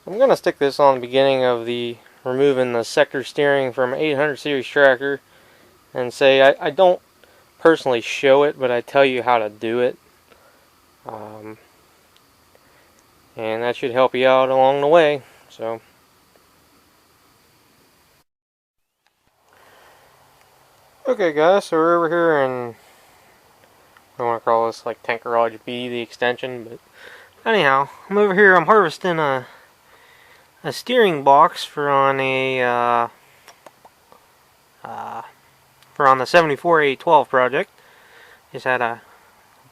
I'm going to stick this on the beginning of the removing the sector steering from 800 series tractor and say I don't personally show it, but I tell you how to do it. And that should help you out along the way. So, okay guys, so we're over here in, I want to call this like Tank Garage B, the extension, but anyhow, I'm over here, I'm harvesting a steering box for on the 74A12 project. Just had a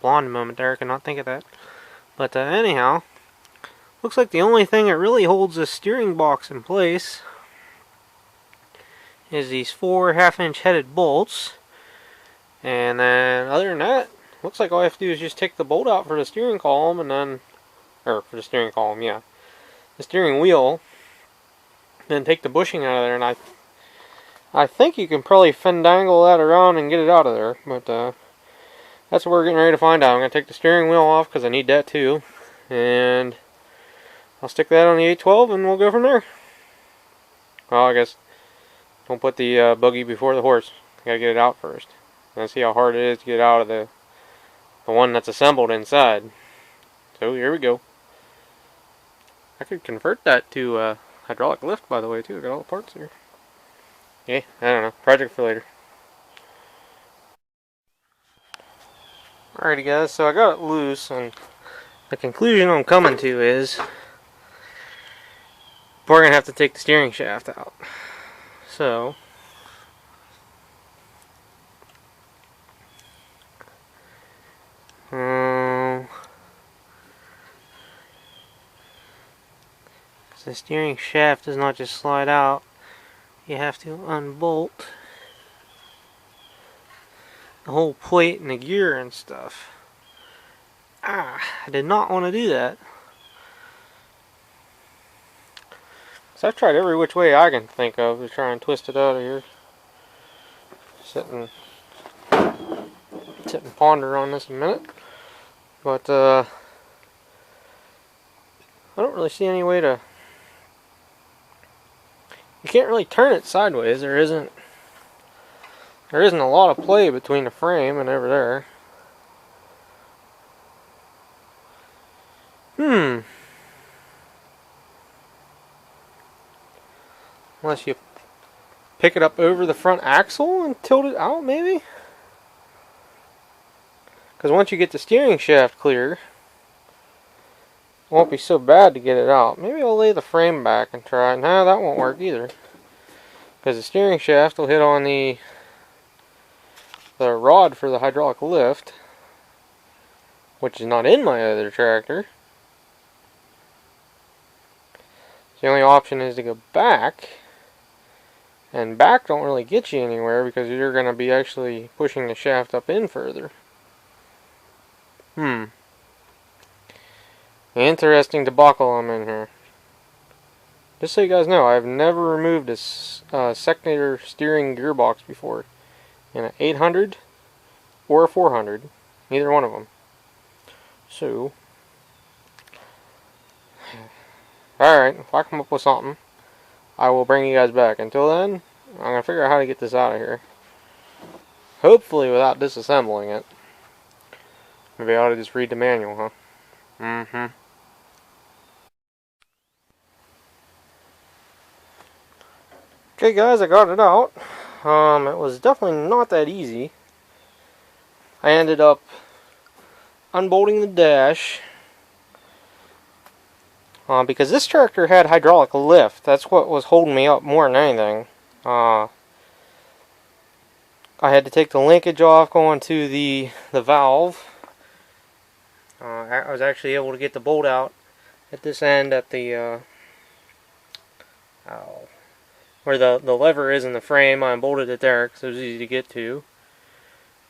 blonde moment there, I cannot think of that. But anyhow, looks like the only thing that really holds this steering box in place is these 4 half-inch headed bolts. And then other than that, looks like all I have to do is just take the bolt out for the steering column and then, or for the steering column, yeah, the steering wheel, then take the bushing out of there, and I think you can probably fandangle that around and get it out of there, but that's what we're getting ready to find out. I'm going to take the steering wheel off because I need that too, and I'll stick that on the 812 and we'll go from there. Well, I guess don't put the buggy before the horse. Gotta get it out first. And see how hard it is to get it out of the one that's assembled inside. So here we go. I could convert that to hydraulic lift, by the way, too. I got all the parts here. Yeah, I don't know. Project for later. Alrighty guys, so I got it loose, and the conclusion I'm coming to is we're going to have to take the steering shaft out. So, the steering shaft does not just slide out, you have to unbolt the whole plate and the gear and stuff. I did not want to do that. So I've tried every which way I can think of to try and twist it out of here. Sit and ponder on this a minute. But I don't really see any way to. You can't really turn it sideways. There isn't a lot of play between the frame and over there. Unless you pick it up over the front axle and tilt it out, maybe? Because once you get the steering shaft clear, it won't be so bad to get it out. Maybe I'll lay the frame back and try it. No, that won't work either. Because the steering shaft will hit on the rod for the hydraulic lift, which is not in my other tractor. So the only option is to go back. And back don't really get you anywhere because you're going to be actually pushing the shaft up in further. Interesting debacle I'm in here. Just so you guys know, I've never removed a sector steering gearbox before. In an 800 or a 400. Neither one of them. So, alright, if I come up with something, I will bring you guys back. Until then, I'm going to figure out how to get this out of here. Hopefully without disassembling it. Maybe I ought to just read the manual, huh? Okay guys, I got it out. It was definitely not that easy. I ended up unbolting the dash. Because this tractor had hydraulic lift. That's what was holding me up more than anything. I had to take the linkage off going to the valve. I was actually able to get the bolt out at this end at the where the lever is in the frame. I unbolted it there because it was easy to get to.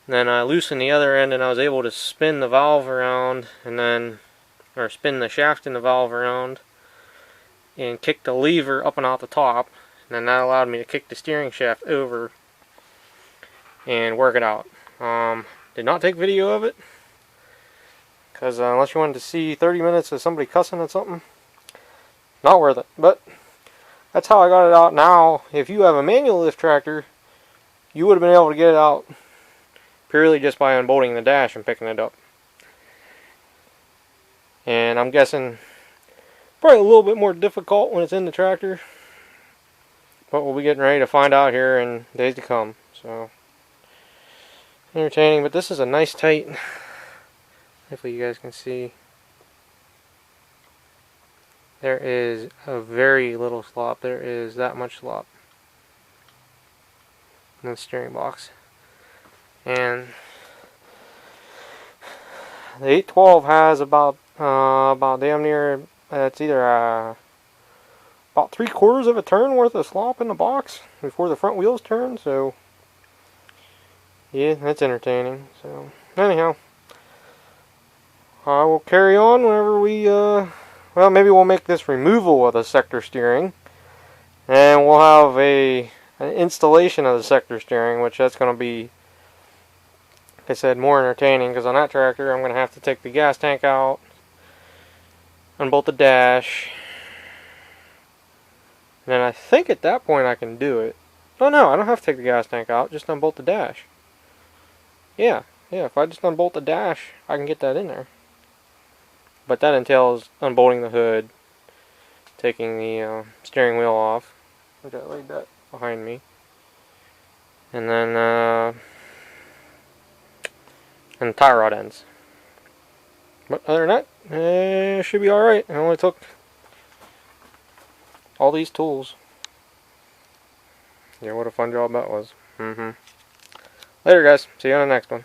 And then I loosened the other end and I was able to spin the valve around and then, or spin the shaft in the valve around and kick the lever up and out the top. And then that allowed me to kick the steering shaft over and work it out. Did not take video of it because unless you wanted to see 30 minutes of somebody cussing at something, not worth it. But that's how I got it out. Now, if you have a manual lift tractor, you would have been able to get it out purely just by unbolting the dash and picking it up. And I'm guessing probably a little bit more difficult when it's in the tractor. But we'll be getting ready to find out here in days to come. So, entertaining. But this is a nice tight, hopefully you guys can see. There is a very little slop. There is that much slop in the steering box. And the 812 has about damn near, it's either about 3/4 of a turn worth of slop in the box before the front wheels turn. So yeah, that's entertaining. So anyhow, I will carry on whenever we well, maybe we'll make this removal of the sector steering, and we'll have an installation of the sector steering, which that's going to be, like I said, more entertaining, because on that tractor I'm going to have to take the gas tank out, unbolt the dash, and then I think at that point I can do it. Oh no, I don't have to take the gas tank out, just unbolt the dash. Yeah, if I just unbolt the dash, I can get that in there. But that entails unbolting the hood, taking the steering wheel off. I got laid that behind me, and then and the tie rod ends. But other than that, it should be all right. It only took all these tools. Yeah, what a fun job that was. Later, guys. See you on the next one.